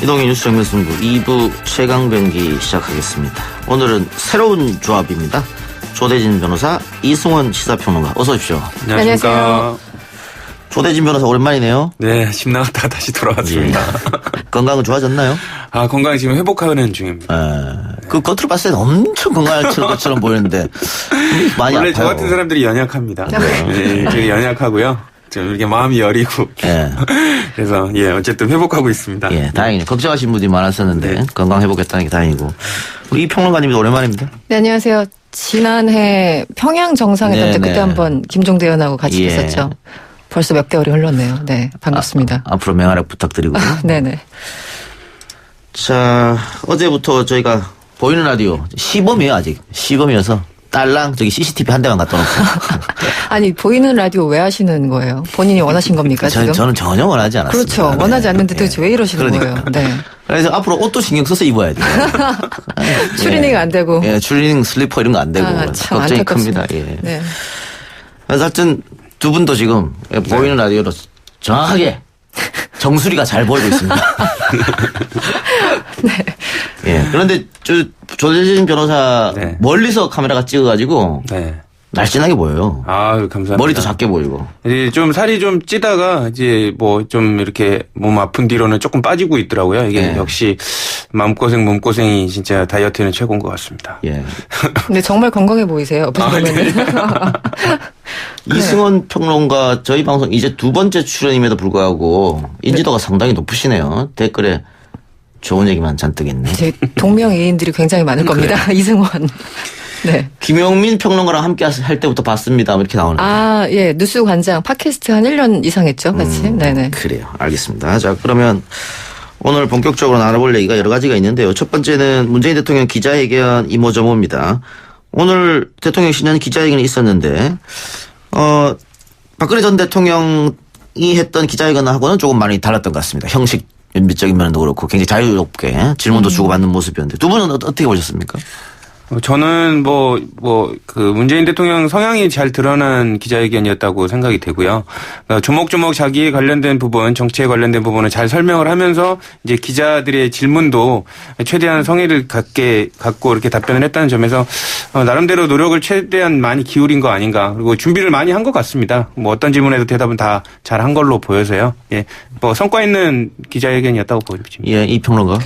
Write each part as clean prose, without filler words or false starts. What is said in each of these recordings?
이동희 뉴스 정면 승부 2부 최강병기 시작하겠습니다. 오늘은 새로운 조합입니다. 조대진 변호사, 이승원 시사평론가 어서 오십시오. 안녕하세요. 조대진 변호사 오랜만이네요. 네, 집 나갔다가 다시 돌아왔습니다. 예. 건강은 좋아졌나요? 아, 건강 지금 회복하는 중입니다. 그 겉으로 봤을 때는 엄청 건강할 것처럼 보이는데 많이 원래 아파요. 저 같은 사람들이 연약합니다. 네, 되게 연약하고요. 좀 이렇게 마음이 여리고. 예. 그래서 어쨌든 회복하고 있습니다. 예, 다행이네요. 걱정하신 분들이 많았었는데 네. 건강 회복했다는 게 다행이고. 우리 이 평론가님도 오랜만입니다. 네, 안녕하세요. 지난해 평양 정상회담 때 그때 한번 김종대 의원하고 같이 있었죠. 벌써 몇 개월이 흘렀네요. 네, 반갑습니다. 앞으로 맹활약 부탁드리고요. 네네. 자, 어제부터 저희가 보이는 라디오 시범이에요, 아직. 시범이어서 딸랑 저기 CCTV 한 대만 갖다 놓고. 아니, 보이는 라디오 왜 하시는 거예요? 본인이 원하신 겁니까, 지금? 저는 전혀 원하지 않았습니다. 그렇죠. 원하지 않는데 도대체 왜 이러시는 거예요? 네. 그래서 앞으로 옷도 신경 써서 입어야 돼요. 추리닝 안 되고. 예, 추리닝 슬리퍼 이런 거 안 되고. 참 걱정이 안타깝습니다. 큽니다. 예. 네. 그래서 하여튼 두 분도 지금 보이는 라디오로 정확하게 정수리가 잘 보이고 있습니다. 네. 예. 그런데 조대진 변호사 네. 멀리서 카메라가 찍어가지고 네. 날씬하게 보여요. 아, 감사합니다. 머리도 작게 보이고. 이제 좀 살이 좀 찌다가 이제 뭐 좀 이렇게 몸 아픈 뒤로는 조금 빠지고 있더라고요. 이게 네. 역시 마음고생, 몸고생이 진짜 다이어트에는 최고인 것 같습니다. 예. 근데 정말 건강해 보이세요. 보면은. 이승원 평론가 저희 방송 이제 두 번째 출연임에도 불구하고 인지도가 상당히 높으시네요. 댓글에 좋은 얘기만 잔뜩 있네. 제 동명이인들이 굉장히 많을 겁니다. 이승원. 네. 김영민 평론가랑 함께 할 때부터 봤습니다. 이렇게 나오는. 아, 예. 뉴스 관장 팟캐스트 한 1년 이상 했죠. 같이. 네네. 그래요. 알겠습니다. 자, 그러면 오늘 본격적으로 나눠볼 얘기가 여러 가지가 있는데요. 첫 번째는 문재인 대통령 기자회견 이모저모입니다. 오늘 대통령 신년 기자회견이 있었는데, 박근혜 전 대통령이 했던 기자회견하고는 조금 많이 달랐던 것 같습니다. 형식 윤비적인 면도 그렇고 굉장히 자유롭게 질문도 주고받는 모습이었는데 두 분은 어떻게 보셨습니까? 저는 그 문재인 대통령 성향이 잘 드러난 기자회견이었다고 생각이 되고요. 그러니까 조목조목 자기에 관련된 부분, 정치에 관련된 부분을 잘 설명을 하면서 이제 기자들의 질문도 최대한 성의를 갖고 이렇게 답변을 했다는 점에서 나름대로 노력을 최대한 많이 기울인 거 아닌가. 그리고 준비를 많이 한 것 같습니다. 뭐 어떤 질문에도 대답은 다 잘한 걸로 보여서요. 예, 뭐 성과 있는 기자회견이었다고 보입니다. 예, 이 평론가.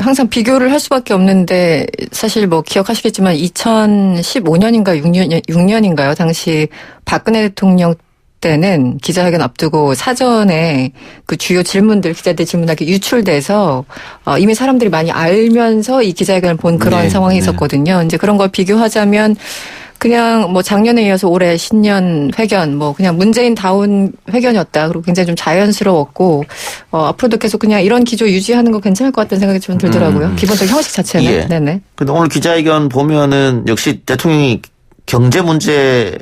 항상 비교를 할 수밖에 없는데, 사실 뭐 기억하시겠지만 2015년인가 6년인가요? 당시 박근혜 대통령 때는 기자회견 앞두고 사전에 그 주요 질문들, 기자들 질문하기 유출돼서, 이미 사람들이 많이 알면서 이 기자회견을 본 그런 상황이 있었거든요. 이제 그런 걸 비교하자면, 그냥 뭐 작년에 이어서 올해 신년 회견 뭐 그냥 문재인다운 회견이었다. 그리고 굉장히 좀 자연스러웠고 앞으로도 계속 그냥 이런 기조 유지하는 거 괜찮을 것 같다는 생각이 좀 들더라고요. 기본적 형식 자체는. 예. 네네. 근데 오늘 기자회견 보면은 역시 대통령이 경제 문제에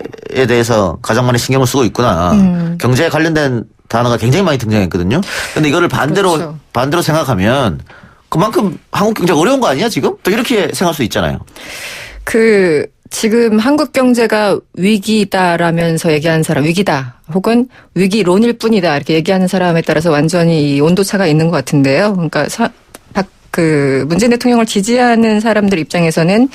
대해서 가장 많이 신경을 쓰고 있구나. 경제에 관련된 단어가 굉장히 많이 등장했거든요. 근데 이거를 반대로 생각하면 그만큼 한국 경제가 어려운 거 아니야 지금? 또 이렇게 생각할 수 있잖아요. 지금 한국 경제가 위기다라면서 얘기하는 사람, 위기다 혹은 위기론일 뿐이다 이렇게 얘기하는 사람에 따라서 완전히 이 온도차가 있는 것 같은데요. 그러니까 문재인 대통령을 지지하는 사람들 입장에서는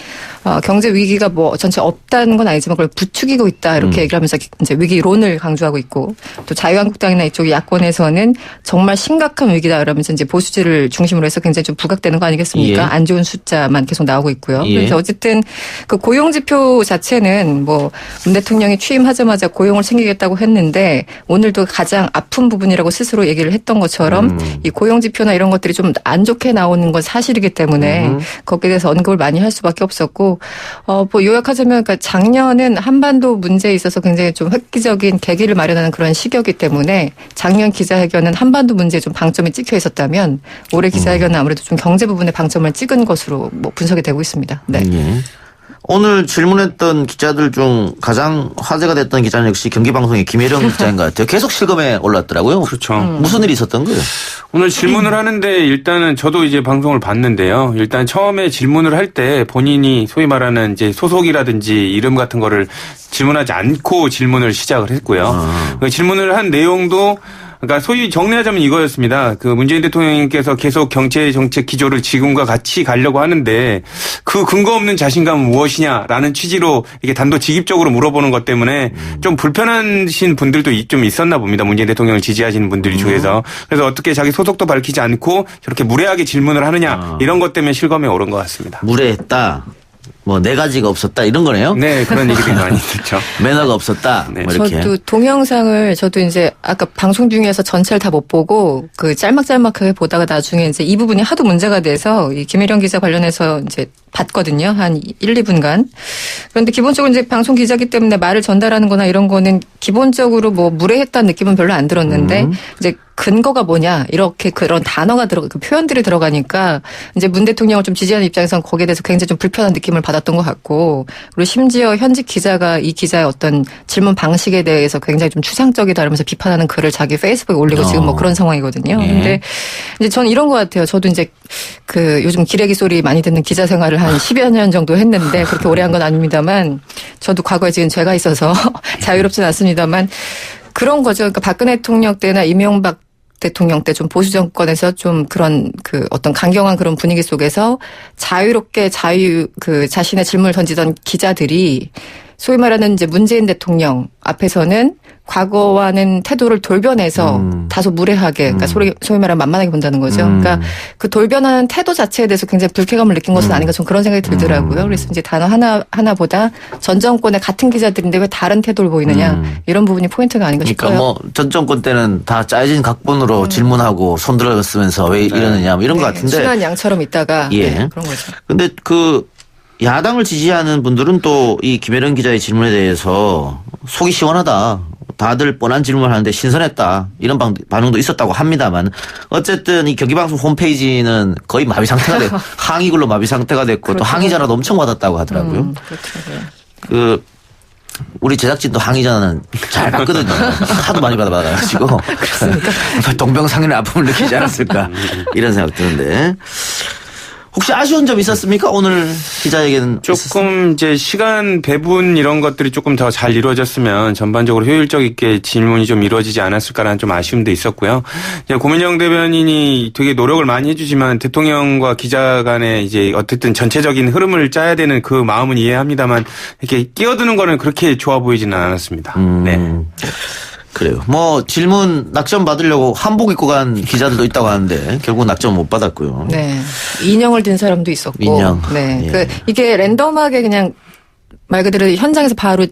경제 위기가 뭐 전체 없다는 건 아니지만 그걸 부추기고 있다 이렇게 얘기를 하면서 이제 위기론을 강조하고 있고 또 자유한국당이나 이쪽 야권에서는 정말 심각한 위기다 이러면서 이제 보수지를 중심으로 해서 굉장히 좀 부각되는 거 아니겠습니까? 예. 안 좋은 숫자만 계속 나오고 있고요. 예. 그래서 어쨌든 그 고용지표 자체는 뭐 문 대통령이 취임하자마자 고용을 챙기겠다고 했는데 오늘도 가장 아픈 부분이라고 스스로 얘기를 했던 것처럼 이 고용지표나 이런 것들이 좀 안 좋게 나오는 건 사실이기 때문에 거기에 대해서 언급을 많이 할 수밖에 없었고 뭐 요약하자면 그러니까 작년은 한반도 문제에 있어서 굉장히 좀 획기적인 계기를 마련하는 그런 시기였기 때문에 작년 기자회견은 한반도 문제에 좀 방점이 찍혀 있었다면 올해 기자회견은 아무래도 좀 경제 부분에 방점을 찍은 것으로 뭐 분석이 되고 있습니다. 네. 예. 오늘 질문했던 기자들 중 가장 화제가 됐던 기자는 역시 경기방송의 김혜령 기자인 것 같아요. 계속 실검에 올랐더라고요. 그렇죠. 무슨 일이 있었던 거예요? 오늘 질문을 하는데 일단은 저도 이제 방송을 봤는데요. 일단 처음에 질문을 할 때 본인이 소위 말하는 이제 소속이라든지 이름 같은 거를 질문하지 않고 질문을 시작을 했고요. 그 질문을 한 내용도 그러니까 소위 정리하자면 이거였습니다. 그 문재인 대통령님께서 계속 경제 정책 기조를 지금과 같이 가려고 하는데 그 근거 없는 자신감은 무엇이냐라는 취지로 이게 단도직입적으로 물어보는 것 때문에 좀 불편하신 분들도 좀 있었나 봅니다. 문재인 대통령을 지지하시는 분들이 중에서. 그래서 어떻게 자기 소속도 밝히지 않고 저렇게 무례하게 질문을 하느냐 이런 것 때문에 실검에 오른 것 같습니다. 무례했다. 뭐 네 가지가 없었다 이런 거네요. 네, 그런 얘기들이 많이 듣죠. 매너가 없었다. 네. 뭐 이렇게. 저도 동영상을 저도 이제 아까 방송 중에서 전체를 다 못 보고 그 짤막짤막하게 보다가 나중에 이제 이 부분이 하도 문제가 돼서 이 김혜령 기자 관련해서 이제 봤거든요. 한 1, 2분간. 그런데 기본적으로 이제 방송 기자기 때문에 말을 전달하는 거나 이런 거는 기본적으로 뭐 무례했다는 느낌은 별로 안 들었는데 이제 근거가 뭐냐 이렇게 그런 단어가 그 표현들이 들어가니까 이제 문 대통령을 좀 지지하는 입장에서는 거기에 대해서 굉장히 좀 불편한 느낌을 받았던 것 같고 그리고 심지어 현직 기자가 이 기자의 어떤 질문 방식에 대해서 굉장히 좀 추상적이다 이러면서 비판하는 글을 자기 페이스북에 올리고 지금 뭐 그런 상황이거든요. 근데 이제 저는 이런 것 같아요. 저도 이제 그 요즘 기레기 소리 많이 듣는 기자 생활을 한 10여 년 정도 했는데 그렇게 오래 한 건 아닙니다만 저도 과거에 지금 죄가 있어서 자유롭진 않습니다만 그런 거죠. 그러니까 박근혜 대통령 때나 이명박 대통령 때 좀 보수 정권에서 좀 그런 그 어떤 강경한 그런 분위기 속에서 자유롭게 그 자신의 질문을 던지던 기자들이 소위 말하는 이제 문재인 대통령 앞에서는 과거와는 태도를 돌변해서 다소 무례하게, 그러니까 소위 말하면 만만하게 본다는 거죠. 그러니까 그 돌변하는 태도 자체에 대해서 굉장히 불쾌감을 느낀 것은 아닌가 좀 그런 생각이 들더라고요. 그래서 이제 단어 하나보다 전 정권의 같은 기자들인데 왜 다른 태도를 보이느냐 이런 부분이 포인트가 아닌가 싶어요. 그러니까 뭐 전 정권 때는 다 짜여진 각본으로 질문하고 손 들어쓰면서 왜 이러느냐 뭐 이런 것 같은데. 순한 양처럼 있다가 예. 네, 그런 거죠. 근데 그 야당을 지지하는 분들은 또 이 김혜령 기자의 질문에 대해서 속이 시원하다. 다들 뻔한 질문을 하는데 신선했다. 이런 반응도 있었다고 합니다만 어쨌든 이 경기방송 홈페이지는 거의 마비 상태가 됐고 항의글로 마비 상태가 됐고 그렇죠. 또 항의 전화도 엄청 받았다고 하더라고요. 그렇죠. 네. 그 우리 제작진도 항의 전화는 잘 받거든요. 하도 많이 받아가지고 동병상련의 아픔을 느끼지 않았을까 이런 생각 드는데 혹시 아쉬운 점 있었습니까? 오늘 기자에게는 조금 이제 시간 배분 이런 것들이 조금 더 잘 이루어졌으면 전반적으로 효율적 있게 질문이 좀 이루어지지 않았을까라는 좀 아쉬움도 있었고요. 이제 고민정 대변인이 되게 노력을 많이 해주지만 대통령과 기자 간에 이제 어쨌든 전체적인 흐름을 짜야 되는 그 마음은 이해합니다만 이렇게 끼어드는 거는 그렇게 좋아 보이지는 않았습니다. 네. 그래요. 뭐 질문 낙점 받으려고 한복 입고 간 기자들도 있다고 하는데 결국 낙점 못 받았고요. 네. 인형을 든 사람도 있었고. 인형. 네. 예. 이게 랜덤하게 그냥 말 그대로 현장에서 바로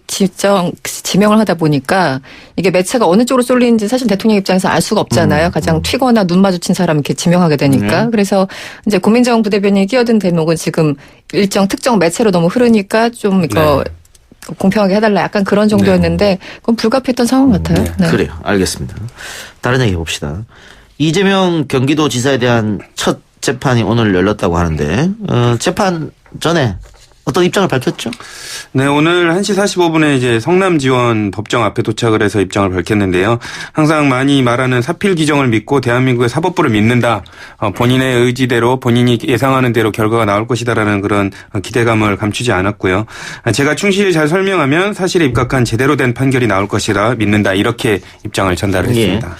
지명을 하다 보니까 이게 매체가 어느 쪽으로 쏠리는지 사실 대통령 입장에서 알 수가 없잖아요. 가장 튀거나 눈 마주친 사람 이렇게 지명하게 되니까. 그래서 이제 고민정 부대변인이 끼어든 대목은 지금 일정 특정 매체로 너무 흐르니까 좀 이거 공평하게 해달라 약간 그런 정도였는데 그건 불가피했던 상황 같아요. 네. 그래요. 알겠습니다. 다른 얘기 해봅시다. 이재명 경기도지사에 대한 첫 재판이 오늘 열렸다고 하는데 재판 전에 어떤 입장을 밝혔죠? 네, 오늘 1시 45분에 이제 성남지원 법정 앞에 도착을 해서 입장을 밝혔는데요. 항상 많이 말하는 사필 규정을 믿고 대한민국의 사법부를 믿는다. 본인의 의지대로 본인이 예상하는 대로 결과가 나올 것이다라는 그런 기대감을 감추지 않았고요. 제가 충실히 잘 설명하면 사실에 입각한 제대로 된 판결이 나올 것이라 믿는다. 이렇게 입장을 전달을 했습니다. 예.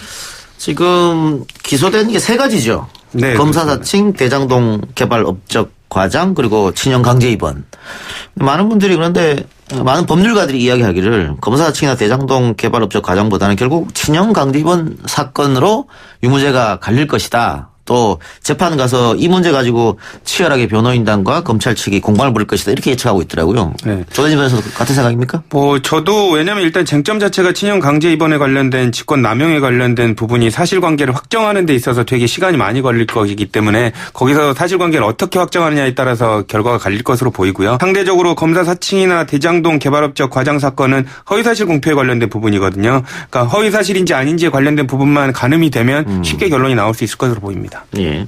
지금 기소된 게 세 가지죠. 네, 검사 그렇습니다. 사칭, 대장동 개발 업적 과장 그리고 친형 강제 입원. 많은 분들이 그런데 많은 법률가들이 이야기하기를 검사 사칭이나 대장동 개발 업적 과장보다는 결국 친형 강제 입원 사건으로 유무죄가 갈릴 것이다. 또 재판 가서 이 문제 가지고 치열하게 변호인단과 검찰 측이 공방을 벌일 것이다. 이렇게 예측하고 있더라고요. 네. 조대진 변호사도 같은 생각입니까? 저도 왜냐면 일단 쟁점 자체가 친형 강제 입원에 관련된 직권 남용에 관련된 부분이 사실관계를 확정하는 데 있어서 되게 시간이 많이 걸릴 것이기 때문에 거기서 사실관계를 어떻게 확정하느냐에 따라서 결과가 갈릴 것으로 보이고요. 상대적으로 검사 사칭이나 대장동 개발업적 과장 사건은 허위사실 공표에 관련된 부분이거든요. 그러니까 허위사실인지 아닌지에 관련된 부분만 가늠이 되면 쉽게 결론이 나올 수 있을 것으로 보입니다. 예.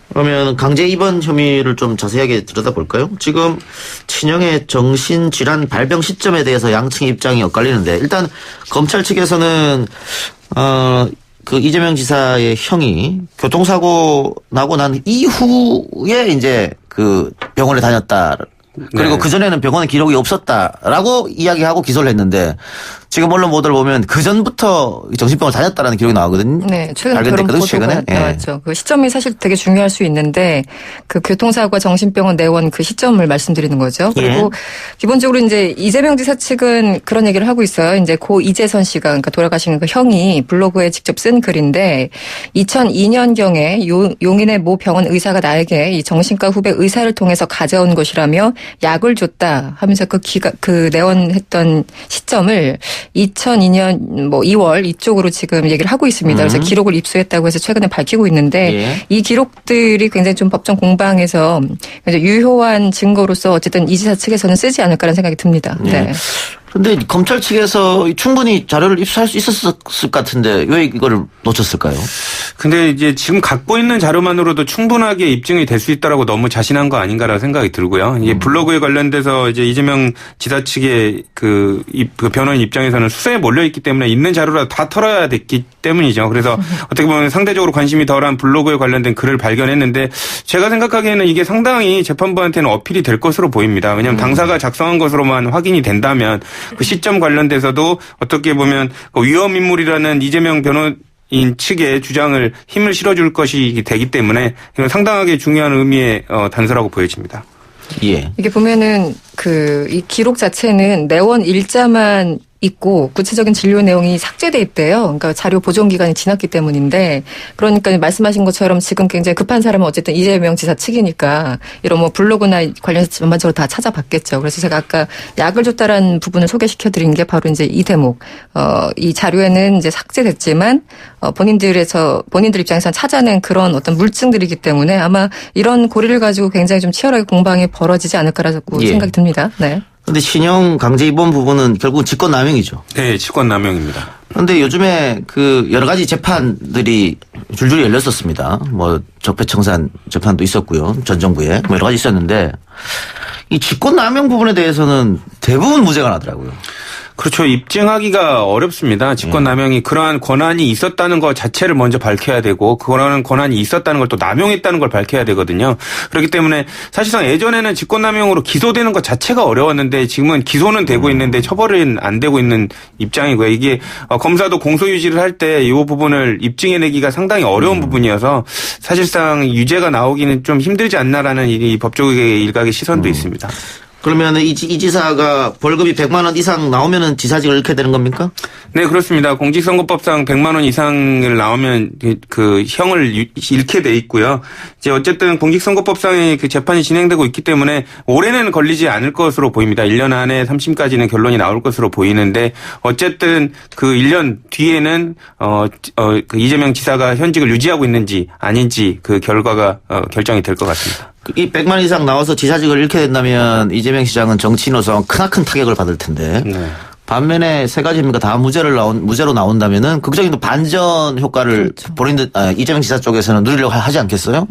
그러면 강제 입원 혐의를 좀 자세하게 들여다볼까요? 지금 친형의 정신질환 발병 시점에 대해서 양측의 입장이 엇갈리는데 일단 검찰 측에서는 그 이재명 지사의 형이 교통사고 나고 난 이후에 이제 그 병원에 다녔다. 그리고 네. 그전에는 병원에 기록이 없었다라고 이야기하고 기소를 했는데 지금 언론 보도를 보면 그 전부터 정신병을 다녔다라는 기록이 나오거든요. 네, 최근에 발견된 그런 거죠, 보도가 최근에? 나왔죠. 그 시점이 사실 되게 중요할 수 있는데 그 교통사고와 정신병원 내원 그 시점을 말씀드리는 거죠. 그리고 기본적으로 이제 이재명 지사 측은 그런 얘기를 하고 있어요. 이제 고 이재선 씨가 그러니까 돌아가신 그 형이 블로그에 직접 쓴 글인데 2002년경에 용인의 모 병원 의사가 나에게 이 정신과 후배 의사를 통해서 가져온 것이라며 약을 줬다 하면서 그 내원했던 시점을 2002년 뭐 2월 이쪽으로 지금 얘기를 하고 있습니다. 그래서 기록을 입수했다고 해서 최근에 밝히고 있는데 예. 이 기록들이 굉장히 좀 법정 공방에서 유효한 증거로서 어쨌든 이 지사 측에서는 쓰지 않을까라는 생각이 듭니다. 네. 그런데 검찰 측에서 충분히 자료를 입수할 수 있었을 것 같은데 왜 이거를 놓쳤을까요? 근데 이제 지금 갖고 있는 자료만으로도 충분하게 입증이 될 수 있다라고 너무 자신한 거 아닌가라는 생각이 들고요. 이게 블로그에 관련돼서 이제 이재명 지사 측의 그 변호인 입장에서는 수사에 몰려 있기 때문에 있는 자료라도 다 털어야 됐기 때문이죠. 그래서 어떻게 보면 상대적으로 관심이 덜한 블로그에 관련된 글을 발견했는데 제가 생각하기에는 이게 상당히 재판부한테는 어필이 될 것으로 보입니다. 왜냐하면 당사가 작성한 것으로만 확인이 된다면 그 시점 관련돼서도 어떻게 보면 위험 인물이라는 이재명 변호인 측의 주장을 힘을 실어줄 것이 되기 때문에 이건 상당하게 중요한 의미의 단서라고 보여집니다. 예. 이게 보면은 이 기록 자체는 내원 일자만 있고 구체적인 진료 내용이 삭제돼 있대요. 그러니까 자료 보존 기간이 지났기 때문인데 그러니까 말씀하신 것처럼 지금 굉장히 급한 사람은 어쨌든 이재명 지사 측이니까 이런 뭐 블로그나 관련해서 전반적으로 다 찾아봤겠죠. 그래서 제가 아까 약을 줬다라는 부분을 소개시켜 드린 게 바로 이제 이 대목. 이 자료에는 이제 삭제됐지만 본인들 입장에서는 찾아낸 그런 어떤 물증들이기 때문에 아마 이런 고리를 가지고 굉장히 좀 치열하게 공방이 벌어지지 않을까라고 생각이 듭니다. 네. 그런데 신형 강제 입원 부분은 결국은 직권남용이죠. 네, 직권남용입니다. 그런데 요즘에 여러 가지 재판들이 줄줄이 열렸었습니다. 뭐 적폐청산 재판도 있었고요. 전 정부에 뭐 여러 가지 있었는데 이 직권남용 부분에 대해서는 대부분 무죄가 나더라고요. 그렇죠. 입증하기가 어렵습니다. 직권남용이 그러한 권한이 있었다는 것 자체를 먼저 밝혀야 되고 그러한 권한이 있었다는 걸 또 남용했다는 걸 밝혀야 되거든요. 그렇기 때문에 사실상 예전에는 직권남용으로 기소되는 것 자체가 어려웠는데 지금은 기소는 되고 있는데 처벌은 안 되고 있는 입장이고요. 이게 검사도 공소유지를 할 때 이 부분을 입증해내기가 상당히 어려운 부분이어서 사실상 유죄가 나오기는 좀 힘들지 않나라는 이 법조계의 일각의 시선도 있습니다. 그러면 이 지사가 벌금이 100만 원 이상 나오면은 지사직을 잃게 되는 겁니까? 네, 그렇습니다. 공직선거법상 100만 원 이상을 나오면 그 형을 잃게 돼 있고요. 이제 어쨌든 공직선거법상의 그 재판이 진행되고 있기 때문에 올해는 걸리지 않을 것으로 보입니다. 1년 안에 3심까지는 결론이 나올 것으로 보이는데 어쨌든 그 1년 뒤에는 그 이재명 지사가 현직을 유지하고 있는지 아닌지 그 결과가 결정이 될 것 같습니다. 이 100만 이상 나와서 지사직을 잃게 된다면 이재명 시장은 정치인으로서 크나큰 타격을 받을 텐데 반면에 세 가지입니까? 다 무죄로 나온다면은 극적인 반전 효과를 본인들 이재명 지사 쪽에서는 누리려고 하지 않겠어요?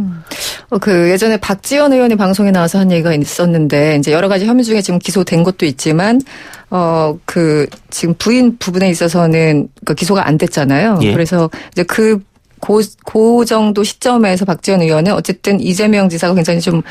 예전에 박지원 의원이 방송에 나와서 한 얘기가 있었는데 이제 여러 가지 혐의 중에 지금 기소된 것도 있지만 지금 부인 부분에 있어서는 기소가 안 됐잖아요. 예. 그래서 이제 그 정도 시점에서 박지원 의원은 어쨌든 이재명 지사가 굉장히 좀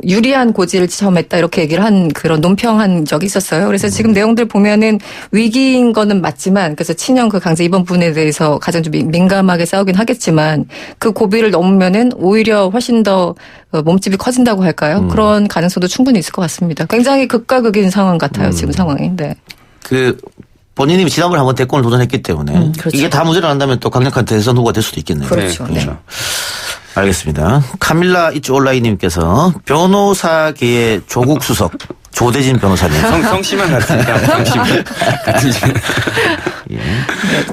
유리한 고지를 처음했다 이렇게 얘기를 한 그런 논평한 적이 있었어요. 그래서 지금 내용들 보면은 위기인 거는 맞지만 그래서 친형 강제 입원 부분에 대해서 가장 좀 민감하게 싸우긴 하겠지만 그 고비를 넘으면은 오히려 훨씬 더 몸집이 커진다고 할까요? 그런 가능성도 충분히 있을 것 같습니다. 굉장히 극과 극인 상황 같아요. 지금 상황이. 네. 본인이 지난번에 한번 대권을 도전했기 때문에 그렇죠. 이게 다 무죄로 난다면 또 강력한 대선 후보가 될 수도 있겠네요. 그렇죠. 네, 그렇죠. 네. 알겠습니다. 카밀라 이츠올라이님께서 변호사계의 조국 수석 조대진 변호사님. 성씨만 같습니다. 성씨만.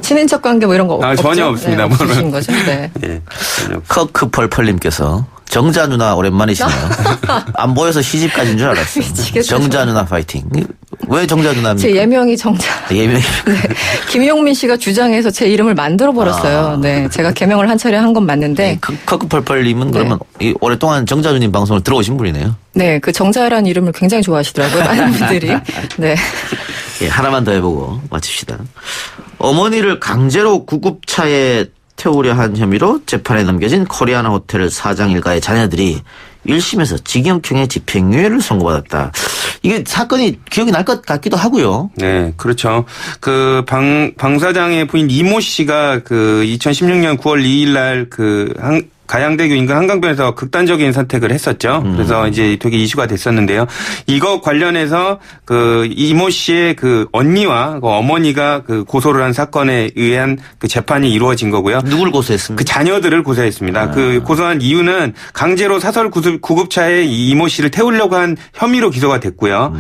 친인척 관계 뭐 이런 거 없죠? 전혀 없습니다. 네, 없으신 거죠? 네. 네, 전혀. 커크펄펄님께서 정자 누나 오랜만이시네요. 안 보여서 시집까지인 줄 알았어요. 미치겠어요. 정자 누나 파이팅. 왜 정자 누나입니까? 제 예명이 정자. 예명이. 네. 김용민 씨가 주장해서 제 이름을 만들어 버렸어요. 네. 제가 개명을 한 차례 한 건 맞는데. 커크펄펄님은 그러면 오랫동안 정자 누님 방송을 들어오신 분이네요. 네. 그 정자라는 이름을 굉장히 좋아하시더라고요. 많은 분들이. 네. 예, 하나만 더 해보고 마칩시다. 어머니를 강제로 구급차에 태우려 한 혐의로 재판에 넘겨진 코리아나 호텔 사장 일가의 자녀들이 1심에서 징역형의 집행유예를 선고받았다. 이게 사건이 기억이 날 것 같기도 하고요. 네, 그렇죠. 그 방 사장의 부인 이모 씨가 그 2016년 9월 2일 날 가양대교 인근 한강변에서 극단적인 선택을 했었죠. 그래서 이제 되게 이슈가 됐었는데요. 이거 관련해서 그 이모 씨의 그 언니와 그 어머니가 그 고소를 한 사건에 의한 그 재판이 이루어진 거고요. 누굴 고소했습니까? 그 자녀들을 고소했습니다. 그 고소한 이유는 강제로 사설 구급차에 이 이모 씨를 태우려고 한 혐의로 기소가 됐고요.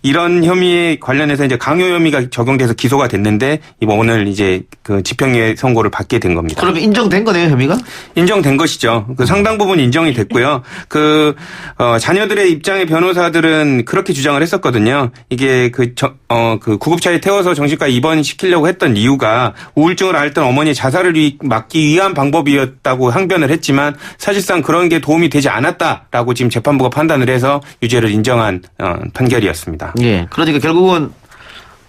이런 혐의에 관련해서 이제 강요 혐의가 적용돼서 기소가 됐는데 오늘 이제 그 집행유예 선고를 받게 된 겁니다. 그러면 인정된 거네요, 혐의가? 인정된 것이죠. 그 상당 부분 인정이 됐고요. 자녀들의 입장의 변호사들은 그렇게 주장을 했었거든요. 이게 그 구급차에 태워서 정신과 입원시키려고 했던 이유가 우울증을 앓던 어머니의 자살을 막기 위한 방법이었다고 항변을 했지만 사실상 그런 게 도움이 되지 않았다라고 지금 재판부가 판단을 해서 유죄를 인정한 판결이었습니다. 예. 그러니까 결국은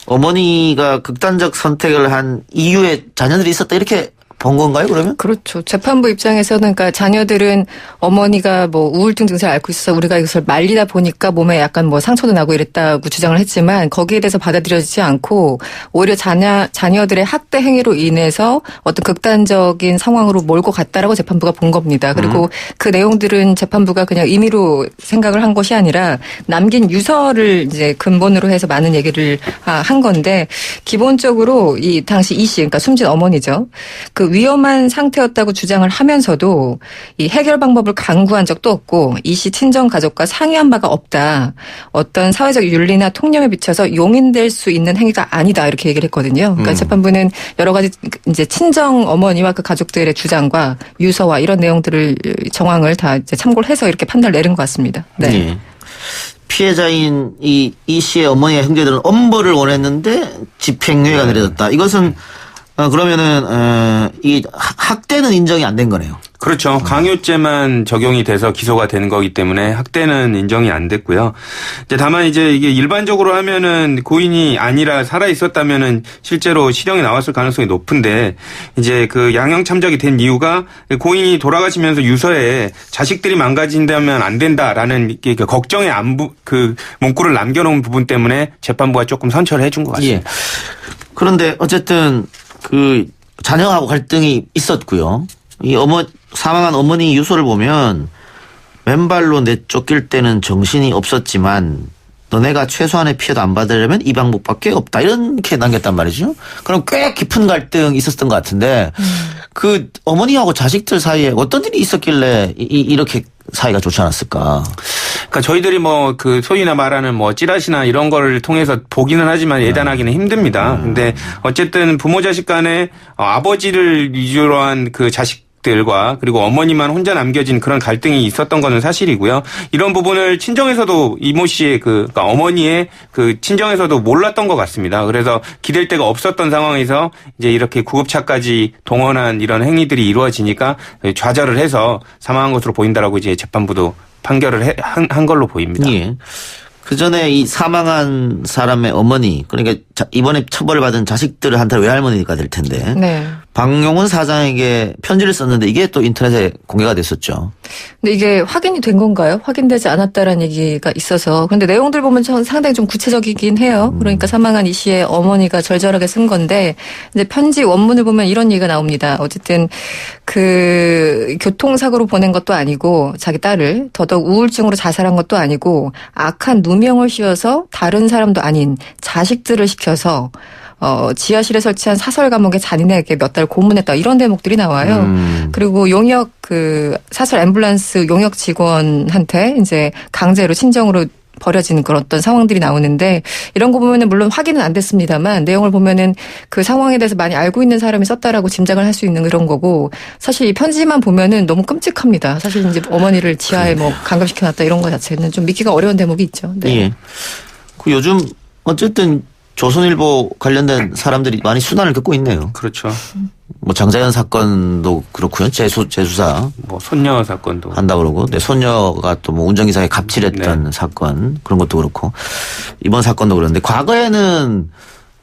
어머니가 극단적 선택을 한 이유에 자녀들이 있었다 이렇게 본 건가요, 그러면? 그렇죠. 재판부 입장에서는 그러니까 자녀들은 어머니가 뭐 우울증 증세를 앓고 있어서 우리가 이것을 말리다 보니까 몸에 약간 뭐 상처도 나고 이랬다고 주장을 했지만 거기에 대해서 받아들여지지 않고 오히려 자녀들의 학대 행위로 인해서 어떤 극단적인 상황으로 몰고 갔다라고 재판부가 본 겁니다. 그리고 그 내용들은 재판부가 그냥 임의로 생각을 한 것이 아니라 남긴 유서를 이제 근본으로 해서 많은 얘기를 한 건데 기본적으로 이 당시 이 씨, 그러니까 숨진 어머니죠. 그 위험한 상태였다고 주장을 하면서도 이 해결 방법을 강구한 적도 없고 이 씨 친정 가족과 상의한 바가 없다. 어떤 사회적 윤리나 통념에 비춰서 용인될 수 있는 행위가 아니다. 이렇게 얘기를 했거든요. 그러니까 재판부는 여러 가지 이제 친정 어머니와 그 가족들의 주장과 유서와 이런 내용들을 정황을 다 이제 참고를 해서 이렇게 판단을 내린 것 같습니다. 네. 예. 피해자인 이 씨의 어머니와 형제들은 엄벌을 원했는데 집행유예가 내려졌다. 이것은 그러면은 이 학대는 인정이 안 된 거네요. 그렇죠. 강요죄만 적용이 돼서 기소가 되는 거기 때문에 학대는 인정이 안 됐고요. 이제 다만 이제 이게 일반적으로 하면은 고인이 아니라 살아 있었다면은 실제로 실형이 나왔을 가능성이 높은데 이제 그 양형 참작이 된 이유가 고인이 돌아가시면서 유서에 자식들이 망가진다면 안 된다라는 이게 걱정의 그 문구를 남겨놓은 부분 때문에 재판부가 조금 선처를 해준 것 같습니다. 예. 그런데 어쨌든 그 자녀하고 갈등이 있었고요. 이 사망한 어머니 유서를 보면 맨발로 내쫓길 때는 정신이 없었지만 너네가 최소한의 피해도 안 받으려면 이 방법밖에 없다. 이렇게 남겼단 말이죠. 그럼 꽤 깊은 갈등이 있었던 것 같은데 그 어머니하고 자식들 사이에 어떤 일이 있었길래 이렇게 사이가 좋지 않았을까? 그러니까 저희들이 뭐 그 소위나 말하는 뭐 찌라시나 이런 거를 통해서 보기는 하지만 예단하기는 힘듭니다. 근데 어쨌든 부모 자식 간에 아버지를 위주로 한 그 자식들과 그리고 어머니만 혼자 남겨진 그런 갈등이 있었던 거는 사실이고요. 이런 부분을 친정에서도 이모 씨의 그러니까 어머니의 그 친정에서도 몰랐던 것 같습니다. 그래서 기댈 데가 없었던 상황에서 이제 이렇게 구급차까지 동원한 이런 행위들이 이루어지니까 좌절을 해서 사망한 것으로 보인다라고 이제 재판부도 판결을 한 걸로 보입니다. 예. 그 전에 이 사망한 사람의 어머니, 그러니까 이번에 처벌을 받은 자식들한테 외할머니가 될 텐데. 네. 박용훈 사장에게 편지를 썼는데 이게 또 인터넷에 공개가 됐었죠. 근데 이게 확인이 된 건가요? 확인되지 않았다라는 얘기가 있어서. 그런데 내용들 보면 상당히 좀 구체적이긴 해요. 그러니까 사망한 이 씨의 어머니가 절절하게 쓴 건데 이제 편지 원문을 보면 이런 얘기가 나옵니다. 어쨌든 그 교통사고로 보낸 것도 아니고 자기 딸을 더더욱 우울증으로 자살한 것도 아니고 악한 누명을 씌워서 다른 사람도 아닌 자식들을 시켜서 지하실에 설치한 사설 감옥의 잔인에게 몇 달 고문했다 이런 대목들이 나와요. 그리고 용역 그 사설 앰뷸런스 용역 직원한테 이제 강제로 친정으로 버려진 그런 어떤 상황들이 나오는데 이런 거 보면은 물론 확인은 안 됐습니다만 내용을 보면은 그 상황에 대해서 많이 알고 있는 사람이 썼다라고 짐작을 할 수 있는 그런 거고 사실 이 편지만 보면은 너무 끔찍합니다. 사실 이제 어머니를 지하에 뭐 감금시켜놨다 이런 거 자체는 좀 믿기가 어려운 대목이 있죠. 네. 예. 그 요즘 어쨌든 조선일보 관련된 사람들이 많이 수난을 겪고 있네요. 그렇죠. 뭐 장자연 사건도 그렇고요. 재수사. 뭐 손녀 사건도 한다 그러고. 내 손녀가 또 뭐 운전기사에 갑질했던 네. 사건 그런 것도 그렇고. 이번 사건도 그런데 과거에는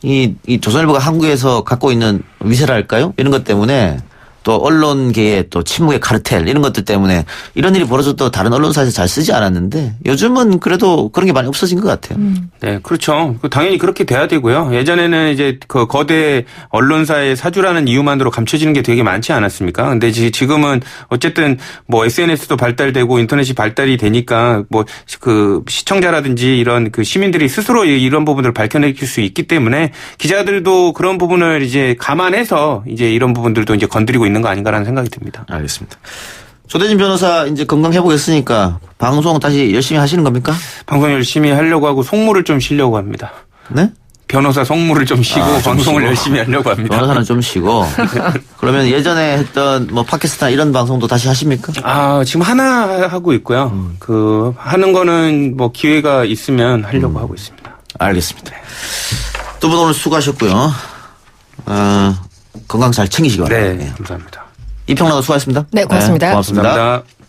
이 조선일보가 한국에서 갖고 있는 위세랄까요? 이런 것 때문에 또 언론계의 또 침묵의 카르텔 이런 것들 때문에 이런 일이 벌어져도 다른 언론사에서 잘 쓰지 않았는데 요즘은 그래도 그런 게 많이 없어진 것 같아요. 네, 그렇죠. 당연히 그렇게 돼야 되고요. 예전에는 이제 그 거대 언론사의 사주라는 이유만으로 감춰지는 게 되게 많지 않았습니까? 근데 지금은 어쨌든 뭐 SNS도 발달되고 인터넷이 발달이 되니까 뭐 그 시청자라든지 이런 그 시민들이 스스로 이런 부분들을 밝혀낼 수 있기 때문에 기자들도 그런 부분을 이제 감안해서 이제 이런 부분들도 이제 건드리고 있는 거 아닌가라는 생각이 듭니다. 알겠습니다. 조대진 변호사 이제 건강 회복했으니까 방송 다시 열심히 하시는 겁니까? 방송 열심히 하려고 하고 속물을 좀 쉬려고 합니다. 네? 변호사 속물을 좀 쉬고 좀 방송을 쉬고. 열심히 하려고 합니다. 변호사는 좀 쉬고 그러면 예전에 했던 뭐 팟캐스트나 이런 방송도 다시 하십니까? 지금 하나 하고 있고요. 그 하는 거는 뭐 기회가 있으면 하려고 하고 있습니다. 알겠습니다. 두 분 오늘 수고하셨고요. 건강 잘 챙기시기 바랍니다. 네, 감사합니다. 이평라가 수고하셨습니다. 네, 고맙습니다. 고맙습니다. 감사합니다.